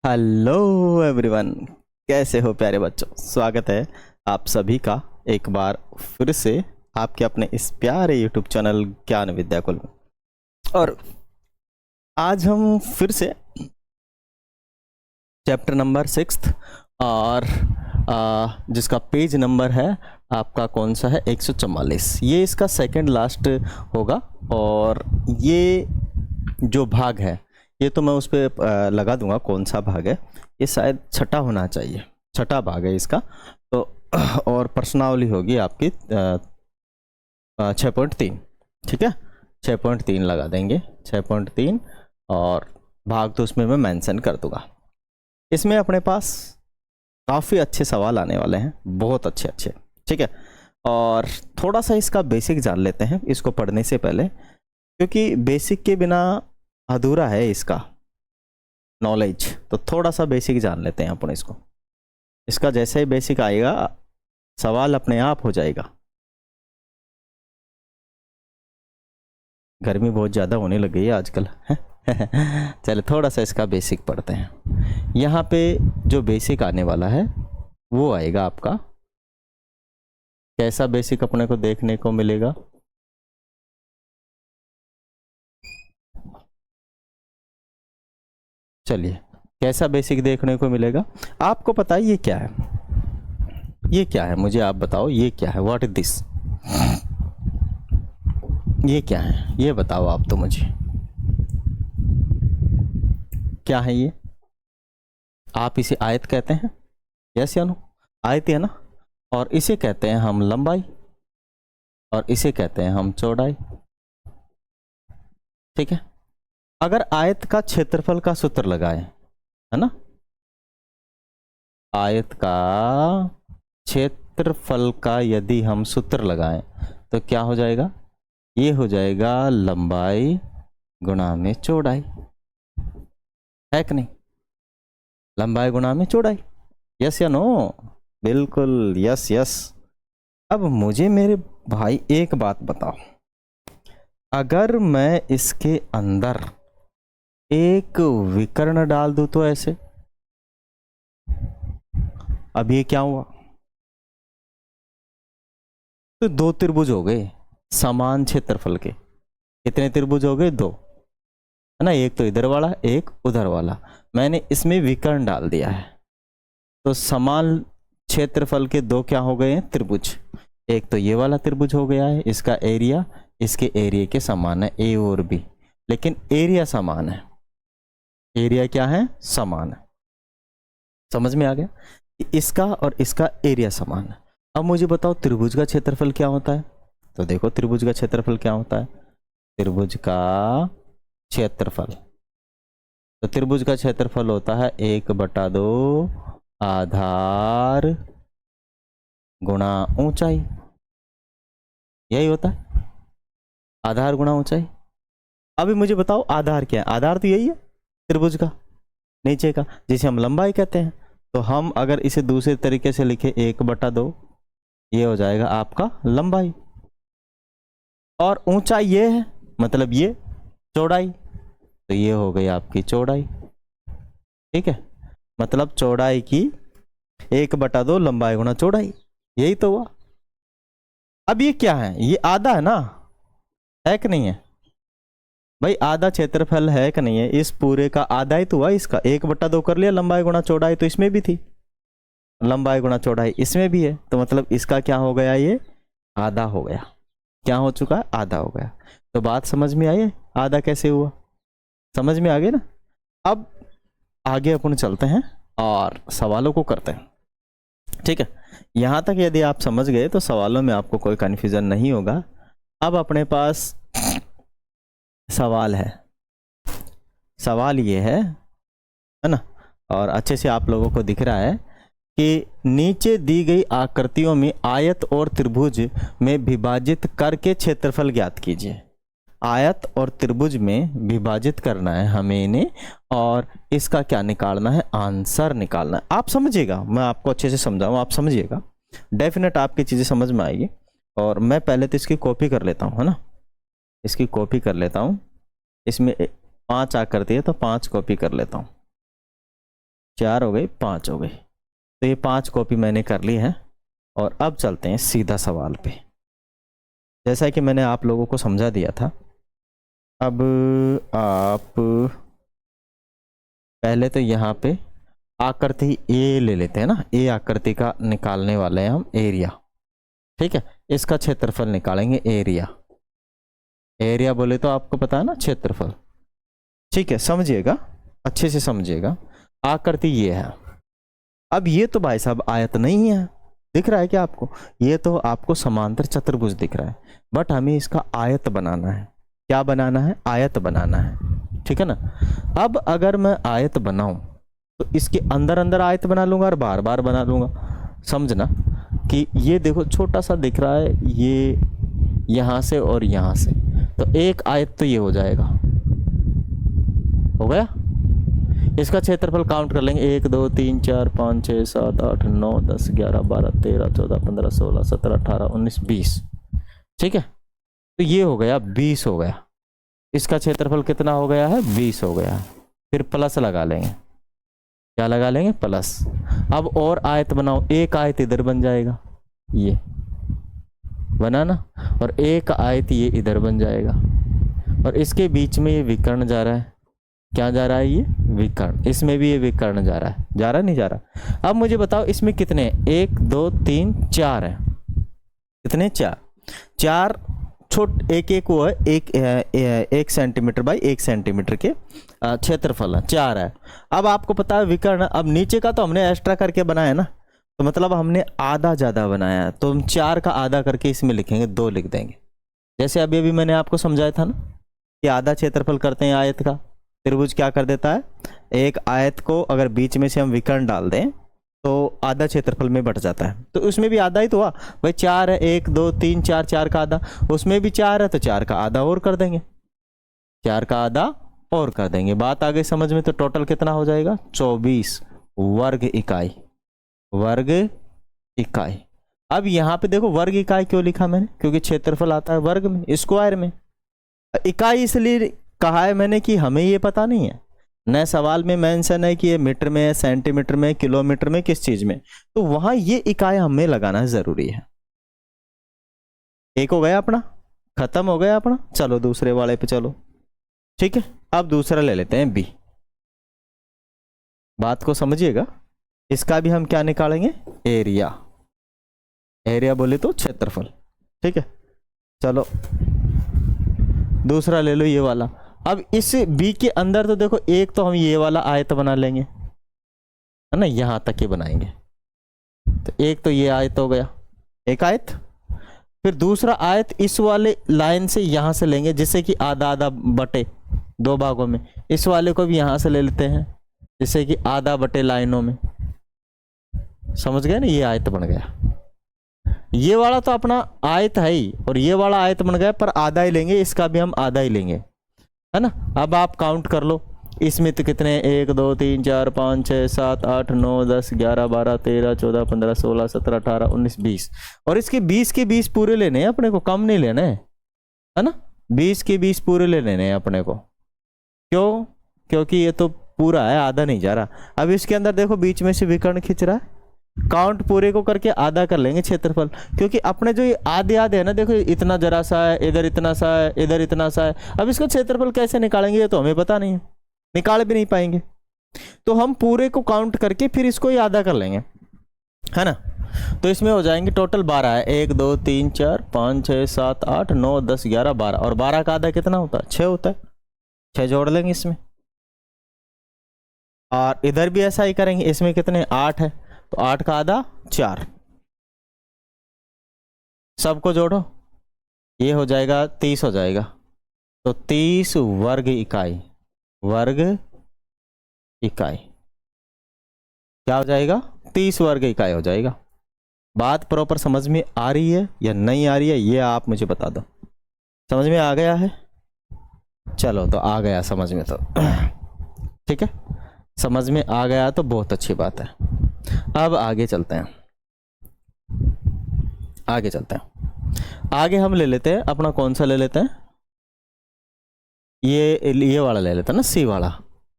Hello everyone, कैसे हो प्यारे बच्चों। स्वागत है आप सभी का एक बार फिर से आपके अपने इस प्यारे यूट्यूब चैनल ज्ञान विद्याकुल में। और आज हम फिर से चैप्टर नंबर 6 और जिसका पेज नंबर है आपका कौन सा है 144। ये इसका सेकंड लास्ट होगा और ये जो भाग है ये तो मैं उस पर लगा दूंगा कौन सा भाग है। ये शायद छठा होना चाहिए, छठा भाग है इसका। तो और प्रश्नावली होगी आपकी 6.3। ठीक है, 6.3 लगा देंगे, 6.3। और भाग तो उसमें मैं मेंशन कर दूंगा। इसमें अपने पास काफ़ी अच्छे सवाल आने वाले हैं, बहुत अच्छे अच्छे। ठीक है, और थोड़ा सा इसका बेसिक जान लेते हैं इसको पढ़ने से पहले, क्योंकि बेसिक के बिना अधूरा है इसका नॉलेज। तो थोड़ा सा बेसिक जान लेते हैं अपन इसको। इसका जैसे ही बेसिक आएगा सवाल अपने आप हो जाएगा। गर्मी बहुत ज़्यादा होने लग गई है आजकल चले थोड़ा सा इसका बेसिक पढ़ते हैं। यहाँ पे जो बेसिक आने वाला है वो आएगा आपका, कैसा बेसिक अपने को देखने को मिलेगा। चलिए, कैसा बेसिक देखने को मिलेगा आपको पता है ये क्या है? ये क्या है मुझे आप बताओ, ये क्या है? What is this? ये क्या है ये बताओ आप तो मुझे, क्या है ये? आप इसे आयत कहते हैं, यस या नो? आयत है ना। और इसे कहते हैं हम लंबाई और इसे कहते हैं हम चौड़ाई। ठीक है, अगर आयत का क्षेत्रफल का सूत्र लगाएं, है ना, आयत का क्षेत्रफल का यदि हम सूत्र लगाएं तो क्या हो जाएगा? ये हो जाएगा लंबाई गुणा में चौड़ाई, है कि नहीं? लंबाई गुणा में चौड़ाई, यस या नो? बिल्कुल यस यस। अब मुझे मेरे भाई एक बात बताओ, अगर मैं इसके अंदर एक विकर्ण डाल दूं तो ऐसे, अब ये क्या हुआ? तो दो त्रिभुज हो गए समान क्षेत्रफल के। कितने त्रिभुज हो गए? दो, है ना, एक तो इधर वाला एक उधर वाला। मैंने इसमें विकर्ण डाल दिया है तो समान क्षेत्रफल के दो क्या हो गए हैं? त्रिभुज। एक तो ये वाला त्रिभुज हो गया है, इसका एरिया इसके एरिया के समान है, ए और बी, लेकिन एरिया समान है। एरिया क्या है? समान है। समझ में आ गया कि इसका और इसका एरिया समान है। अब मुझे बताओ त्रिभुज का क्षेत्रफल क्या होता है? तो देखो त्रिभुज का क्षेत्रफल क्या होता है। त्रिभुज का क्षेत्रफल, तो त्रिभुज का क्षेत्रफल होता है 1/2 आधार गुणा ऊंचाई। यही होता है, आधार गुणा ऊंचाई। अभी मुझे बताओ आधार क्या है? आधार तो यही है त्रिभुज का, नीचे का, जिसे हम लंबाई कहते हैं। तो हम अगर इसे दूसरे तरीके से लिखे 1/2, ये हो जाएगा आपका लंबाई। और ऊंचाई ये है, मतलब ये चौड़ाई, तो ये हो गई आपकी चौड़ाई। ठीक है, मतलब चौड़ाई की 1/2 लंबाई गुणा चौड़ाई, यही तो हुआ। अब ये क्या है? ये आधा है ना, है कि नहीं है भाई? आधा क्षेत्रफल है कि नहीं है? इस पूरे का आधा ही तो हुआ इसका, 1/2 कर लिया। लंबाई गुणा चौड़ाई तो इसमें भी थी, लंबाई गुणा चौड़ाई इसमें भी है, तो मतलब इसका क्या हो गया? ये आधा हो गया। क्या हो चुका है? आधा हो गया। तो बात समझ में आई है आधा कैसे हुआ? समझ में आ गया ना। अब आगे अपन चलते हैं और सवालों को करते हैं। ठीक है, यहां तक यदि आप समझ गए तो सवालों में आपको कोई कंफ्यूजन नहीं होगा। अब अपने पास सवाल है, सवाल ये है ना, और अच्छे से आप लोगों को दिख रहा है कि नीचे दी गई आकृतियों में आयत और त्रिभुज में विभाजित करके क्षेत्रफल ज्ञात कीजिए। आयत और त्रिभुज में विभाजित करना है हमें इन्हें, और इसका क्या निकालना है? आंसर निकालना है। आप समझिएगा, मैं आपको अच्छे से समझाऊं, आप समझिएगा, डेफिनेट आपकी चीज़ें समझ में आएगी। और मैं पहले तो इसकी कॉपी कर लेता हूँ, है ना, इसकी कॉपी कर लेता हूँ। इसमें 5 आकृति है तो 5 कॉपी कर लेता हूँ। 4 हो गई, 5 हो गई। तो ये 5 कॉपी मैंने कर ली है। और अब चलते हैं सीधा सवाल पे। जैसा कि मैंने आप लोगों को समझा दिया था, अब आप पहले तो यहाँ पे आकृति ए ले लेते हैं ना। ए आकृति का निकालने वाले हैं हम एरिया। ठीक है, इसका क्षेत्रफल निकालेंगे एरिया। एरिया बोले तो आपको पता है ना, क्षेत्रफल। ठीक है, समझिएगा, अच्छे से समझिएगा। आकृति ये है। अब ये तो भाई साहब आयत नहीं है, दिख रहा है क्या आपको? ये तो आपको समांतर चतुर्भुज दिख रहा है, बट हमें इसका आयत बनाना है। क्या बनाना है? आयत बनाना है। ठीक है ना। अब अगर मैं आयत बनाऊं तो इसके अंदर अंदर आयत बना लूंगा और बार बार बना लूंगा। समझना कि ये देखो छोटा सा दिख रहा है, ये यहां से और यहां से, तो एक आयत तो ये हो जाएगा। हो गया। इसका क्षेत्रफल काउंट कर लेंगे, 1 2 3 4 5 6 7 8 9 10 11 12 13 14 15 16 17 18 19 20। ठीक है, तो ये हो गया 20 हो गया। इसका क्षेत्रफल कितना हो गया है? 20 हो गया। फिर प्लस लगा लेंगे। क्या लगा लेंगे? प्लस। अब और आयत बनाओ, एक आयत इधर बन जाएगा, ये बना ना, और एक आयत ये इधर बन जाएगा, और इसके बीच में ये विकर्ण जा रहा है। क्या जा रहा है? ये विकर्ण। इसमें भी ये विकर्ण जा रहा है। जा रहा नहीं जा रहा? अब मुझे बताओ इसमें कितने? 1 2 3 4 है। कितने? 4। 4 छोट एक एक वो है, एक सेंटीमीटर बाई 1 सेंटीमीटर के क्षेत्रफल है, 4 है। अब आपको पता है विकर्ण, अब नीचे का तो हमने एक्स्ट्रा करके बनाया ना, तो मतलब हमने आधा ज़्यादा बनाया है, तो हम 4 का आधा करके इसमें लिखेंगे, 2 लिख देंगे। जैसे अभी अभी मैंने आपको समझाया था ना कि आधा क्षेत्रफल करते हैं आयत का। त्रिभुज क्या कर देता है? एक आयत को अगर बीच में से हम विकर्ण डाल दें तो आधा क्षेत्रफल में बट जाता है। तो उसमें भी आधा ही तो हुआ भाई, 4 है, 1 2 3 4, 4 का आधा। उसमें भी 4 है तो 4 का आधा और कर देंगे, 4 का आधा और कर देंगे। बात आ गई समझ में? तो टोटल कितना हो जाएगा? 24 वर्ग इकाई। वर्ग इकाई। अब यहाँ पे देखो वर्ग इकाई क्यों लिखा मैंने? क्योंकि क्षेत्रफल आता है वर्ग में, स्क्वायर में। इकाई इसलिए कहा है मैंने कि हमें ये पता नहीं है, नए सवाल में मेंशन है कि ये मीटर में है, सेंटीमीटर में, किलोमीटर में, किस चीज में, तो वहां ये इकाई हमें लगाना जरूरी है। एक हो गया अपना, खत्म हो गया अपना। चलो दूसरे वाले पे चलो। ठीक है, अब दूसरा ले लेते हैं बी। बात को समझिएगा, इसका भी हम क्या निकालेंगे? एरिया। एरिया बोले तो क्षेत्रफल। ठीक है, चलो दूसरा ले लो, ये वाला। अब इस बी के अंदर तो देखो, एक तो हम ये वाला आयत बना लेंगे, है ना, यहां तक ही बनाएंगे। तो एक तो ये आयत हो गया, एक आयत। फिर दूसरा आयत इस वाले लाइन से यहां से लेंगे, जिससे कि आधा आधा बटे 2 भागों में। इस वाले को भी यहां से ले लेते हैं, जिससे कि आधा बटे लाइनों में। समझ गए ना? ये आयत बन गया। ये वाला तो अपना आयत है ही, और ये वाला आयत बन गया, पर आधा ही लेंगे, इसका भी हम आधा ही लेंगे, है ना। अब आप काउंट कर लो, इसमें तो कितने? 1 2 3 4 5 6 7 8 9 10 11 12 13 14 15 16 17 18 19 20। और इसके 20 के 20 पूरे लेने हैं अपने को, कम नहीं लेने, है ना। 20 के 20 पूरे ले लेने हैं अपने को। क्यों? क्योंकि ये तो पूरा है, आधा नहीं जा रहा। अब इसके अंदर देखो बीच में से विकर्ण खिंच रहा है, काउंट पूरे को करके आधा कर लेंगे क्षेत्रफल। क्योंकि अपने जो ये आधे आधे है ना, देखो इतना जरा सा है, इधर इतना सा है, इधर इतना सा है। अब इसका क्षेत्रफल कैसे निकालेंगे ये तो हमें पता नहीं है, निकाल भी नहीं पाएंगे। तो हम पूरे को काउंट करके फिर इसको ही आधा कर लेंगे, है ना। तो इसमें हो जाएंगे टोटल 12 है, 1 2 3 4 5 6 7 8 9 10 11 12। और 12 का आधा कितना होता है? 6 होता है। 6 जोड़ लेंगे इसमें। और इधर भी ऐसा ही करेंगे, इसमें कितने? 8 है, तो 8 का आधा 4। सबको जोड़ो, ये हो जाएगा 30 हो जाएगा। तो 30 वर्ग इकाई। वर्ग इकाई क्या हो जाएगा? 30 वर्ग इकाई हो जाएगा। बात प्रॉपर समझ में आ रही है या नहीं आ रही है, ये आप मुझे बता दो। समझ में आ गया है? चलो, तो आ गया समझ में तो ठीक है, समझ में आ गया तो बहुत अच्छी बात है। अब आगे चलते हैं, आगे चलते हैं। आगे हम ले लेते हैं अपना, कौन सा ले लेते हैं? ये वाला ले लेते हैं ना, सी वाला।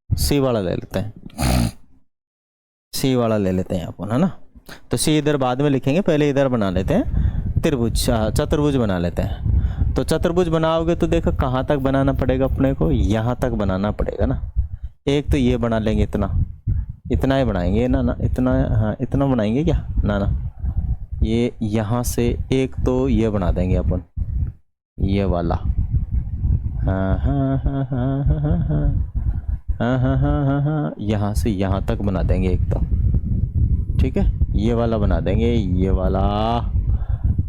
सी वाला ले लेते हैं। सी वाला ले लेते हैं अपन, है ना। तो सी इधर बाद में लिखेंगे, पहले इधर बना लेते हैं त्रिभुज, चतुर्भुज बना लेते हैं। तो चतुर्भुज बनाओगे तो देखो कहाँ तक बनाना पड़ेगा अपने को, यहाँ तक बनाना पड़ेगा ना। एक तो ये बना लेंगे, इतना ही बनाएंगे ना इतना, हाँ इतना बनाएंगे क्या, ना ये यहाँ से एक तो ये बना देंगे अपन, ये वाला, हाँ हाँ हाँ हाँ हाँ हाँ हाँ हाँ हाँ हाँ हाँ, यहाँ से यहाँ तक बना देंगे एक तो, ठीक है। ये वाला बना देंगे, ये वाला,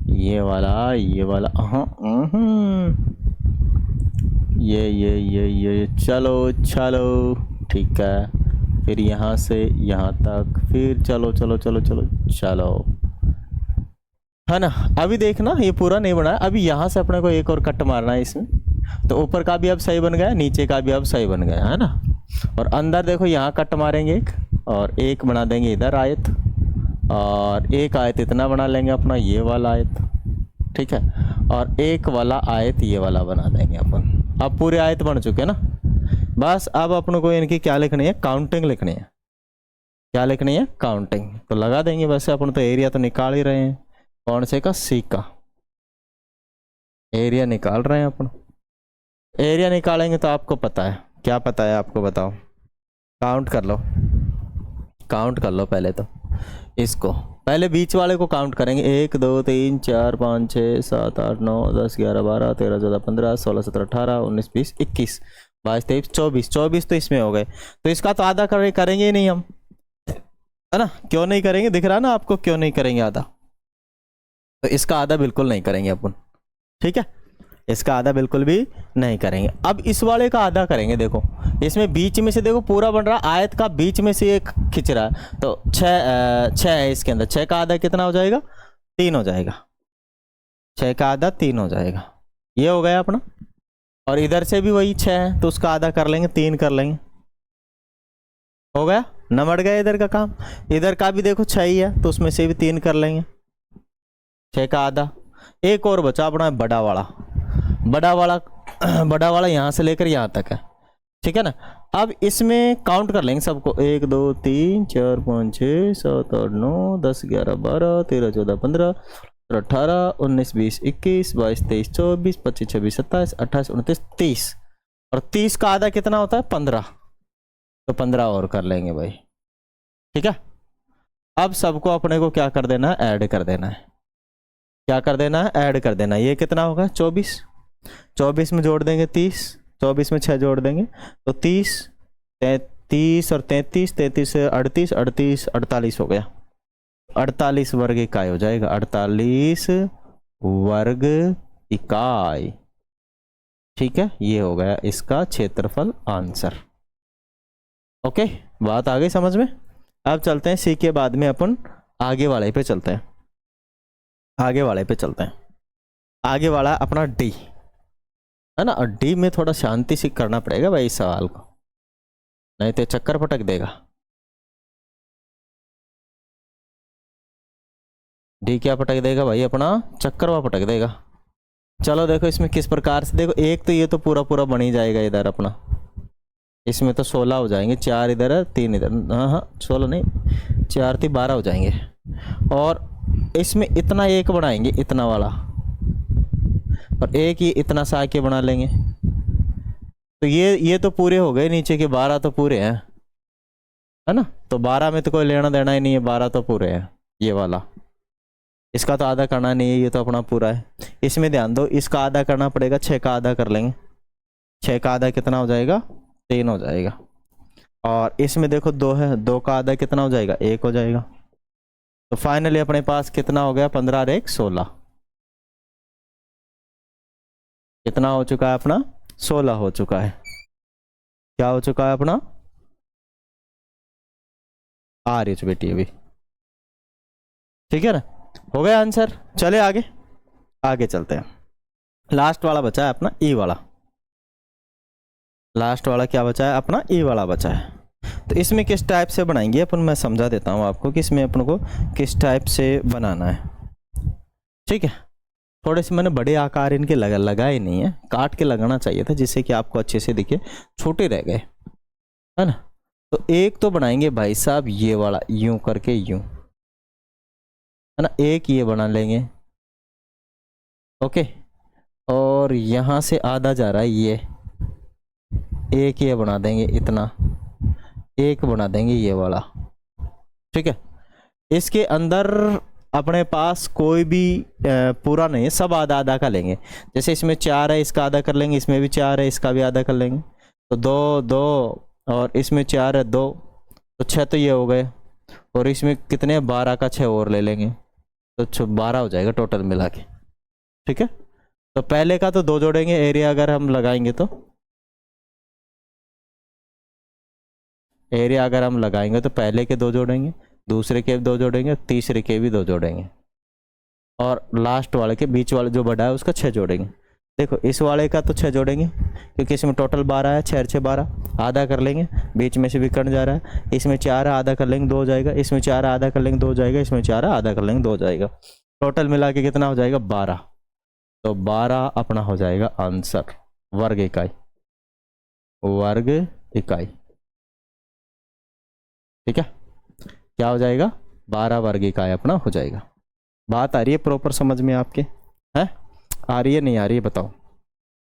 ये वाला, ये वाला, हाँ ये चलो चलो ठीक है। फिर यहाँ से यहाँ तक, फिर चलो चलो चलो चलो चलो, है ना। अभी देखना ये पूरा नहीं बना है, अभी यहाँ से अपने को एक और कट मारना है इसमें। तो ऊपर का भी अब सही बन गया, नीचे का भी अब सही बन गया, है ना। और अंदर देखो यहाँ कट मारेंगे एक, और एक बना देंगे इधर आयत, और एक आयत इतना बना लेंगे अपना, ये वाला आयत, ठीक है। और एक वाला आयत ये वाला बना देंगे अपन। अब पूरे आयत बन चुके ना। बस अब अपन को इनकी क्या लिखनी है, काउंटिंग लिखनी है। क्या लिखनी है, काउंटिंग। तो लगा देंगे। वैसे अपन तो एरिया तो निकाल ही रहे हैं, कौन से का, सी का एरिया निकाल रहे हैं अपन। एरिया निकालेंगे तो आपको पता है, क्या पता है आपको, बताओ। काउंट कर लो, काउंट कर लो पहले तो इसको, पहले बीच वाले को काउंट करेंगे। 1 2 3 4 5 6 7 8 9 10 11 12 13 14 15 16 17 18 19 20 21 22 23 24 24 तो इसमें हो गए। तो इसका तो आधा करेंगे ही नहीं हम, है ना। क्यों नहीं करेंगे, दिख रहा ना आपको, क्यों नहीं करेंगे आधा। तो इसका आधा बिल्कुल नहीं करेंगे अपन, ठीक है। इसका आधा बिल्कुल भी नहीं करेंगे। अब इस वाले का आधा करेंगे। देखो इसमें बीच में से देखो पूरा बन रहा, आयत का बीच में से एक खिंच रहा है, तो 6 है इसके अंदर। 6 का आधा कितना हो जाएगा, 3 हो जाएगा। 6 का आधा 3 हो जाएगा, ये हो गया अपना। और इधर से भी वही 6 है, तो उसका आधा कर लेंगे, 3 कर लेंगे, हो गया, नमट गया इधर का काम। इधर का भी देखो 6 ही है, तो उसमें से भी 3 कर लेंगे। 6 का आधा। एक और बचा अपना बड़ा वाला, बड़ा वाला यहाँ से लेकर यहाँ तक है, ठीक है ना। अब इसमें काउंट कर लेंगे सबको, 1 2 3 4 5 6 7 8 9 10 11 12 13 14 15 18 19 20 21 22 23 24 25 26 27 28 29 30। और 30 का आधा कितना होता है, 15। तो 15 और कर लेंगे भाई, ठीक है। अब सबको अपने को क्या कर देना है, ऐड कर देना है। क्या कर देना है, ऐड कर देना है। ये कितना होगा, 24। 24 में जोड़ देंगे 30, 24 में 6 जोड़ देंगे तो 30, 33 और 33, 33 से 38, 38 48 हो गया। 48 वर्ग इकाई हो जाएगा, 48 वर्ग इकाई, ठीक है। ये हो गया इसका क्षेत्रफल आंसर। ओके, बात आ गई समझ में। अब चलते हैं सी के बाद में अपन आगे वाले पे चलते हैं, आगे वाले पे चलते हैं। आगे वाला अपना डी, है ना। और डी में थोड़ा शांति से करना पड़ेगा भाई इस सवाल को, नहीं तो चक्कर पटक देगा। डी क्या पटक देगा भाई, अपना चक्कर वह पटक देगा। चलो देखो इसमें किस प्रकार से, देखो एक तो ये तो पूरा पूरा बन ही जाएगा इधर अपना, इसमें तो 16 हो जाएंगे, 4 इधर है 3 इधर, हाँ 16 नहीं 4 3 12 हो जाएंगे। और इसमें इतना एक बनाएंगे, इतना वाला, और एक ही इतना सा आके बना लेंगे। तो ये तो पूरे हो गए, नीचे के 12 तो पूरे हैं, है ना। तो 12 में तो कोई लेना देना ही नहीं है, 12 तो पूरे हैं। ये वाला इसका तो आधा करना नहीं है, ये तो अपना पूरा है। इसमें ध्यान दो, इसका आधा करना पड़ेगा, 6 का आधा कर लेंगे। 6 का आधा कितना हो जाएगा, 3 हो जाएगा। और इसमें देखो 2 है, 2 का आधा कितना हो जाएगा, 1 हो जाएगा। तो फाइनली अपने पास कितना हो गया, 15 और 1 16। कितना हो चुका है अपना, 16 हो चुका है। क्या हो चुका है अपना, आ रही है बेटी अभी, ठीक है ना। हो गया आंसर। चले आगे, आगे चलते हैं। लास्ट वाला बचा है अपना ई वाला। लास्ट वाला क्या बचा है अपना, ई वाला बचा है। तो इसमें किस टाइप से बनाएंगे अपन, मैं समझा देता हूँ आपको कि इसमें अपन को किस टाइप से बनाना है, ठीक है। थोड़े से मैंने बड़े आकार इनके लगाए नहीं है, काट के लगाना चाहिए था जिससे कि आपको अच्छे से दिखे, छोटे रह गए, है ना। तो एक तो बनाएंगे भाई साहब ये वाला, यूं करके यूं, है ना, एक ये बना लेंगे। ओके, और यहां से आधा जा रहा है ये, एक ये बना देंगे इतना, एक बना देंगे ये वाला। ठीक है, इसके अंदर अपने पास कोई भी पूरा नहीं है, सब आधा आधा का लेंगे। जैसे इसमें 4 है, इसका आधा कर लेंगे, इसमें भी 4 है, इसका भी आधा कर लेंगे। तो 2 2, और इसमें 4 है 2, तो 6 तो ये हो गए, और इसमें कितने 12 का 6 और ले लेंगे, तो 12 हो जाएगा टोटल मिला के। ठीक है, तो पहले का तो 2 जोड़ेंगे, एरिया अगर हम लगाएंगे तो, एरिया अगर हम लगाएंगे तो पहले के 2 जोड़ेंगे, दूसरे के 2 जोड़ेंगे, तीसरे के भी 2 जोड़ेंगे, और लास्ट वाले के बीच वाले जो बड़ा है उसका 6 जोड़ेंगे। देखो इस वाले का तो 6 जोड़ेंगे क्योंकि इसमें टोटल 12 है, 6 6 12, आधा कर लेंगे, बीच में से भी कट जा रहा है। इसमें 4 है, आधा कर लेंगे 2 हो जाएगा, इसमें 4 है, आधा कर लेंगे 2 हो जाएगा, इसमें 4 है, आधा कर लेंगे 2 हो जाएगा। टोटल मिला के कितना हो जाएगा 12। तो 12 अपना हो जाएगा आंसर, वर्ग इकाई, वर्ग इकाई। ठीक है, क्या हो जाएगा 12 वर्ग इकाई अपना हो जाएगा। बात आ रही है प्रॉपर समझ में आपके? है आ रही है नहीं आ रही है बताओ,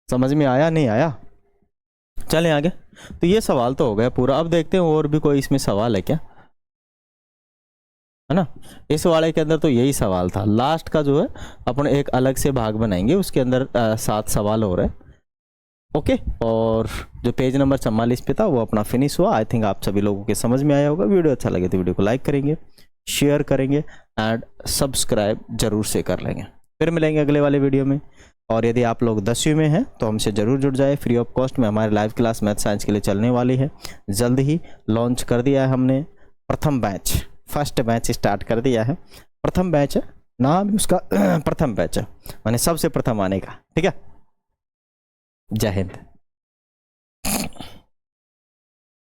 समझ में आया नहीं आया? चलें आगे। तो ये सवाल तो हो गया पूरा। अब देखते हैं और भी कोई इसमें सवाल है क्या, है ना। इस वाले के अंदर तो यही सवाल था। लास्ट का जो है अपन एक अलग से भाग बनाएंगे, उसके अंदर 7 सवाल हो रहे हैं। ओके, और जो पेज नंबर 44 पे था वो अपना फिनिश हुआ। आई थिंक आप सभी लोगों के समझ में आया होगा। वीडियो अच्छा लगे तो वीडियो को लाइक करेंगे, शेयर करेंगे एंड सब्सक्राइब जरूर से कर लेंगे। फिर मिलेंगे अगले वाले वीडियो में। और यदि आप लोग 10वीं में हैं तो हमसे ज़रूर जुड़ जाए। फ्री ऑफ कॉस्ट में हमारी लाइव क्लास मैथ साइंस के लिए चलने वाली है। जल्द ही लॉन्च कर दिया है हमने प्रथम बैच, फर्स्ट बैच स्टार्ट कर दिया है। प्रथम बैच है, नाम उसका प्रथम बैच है, माने सबसे प्रथम आने का। ठीक है, जय हिंद।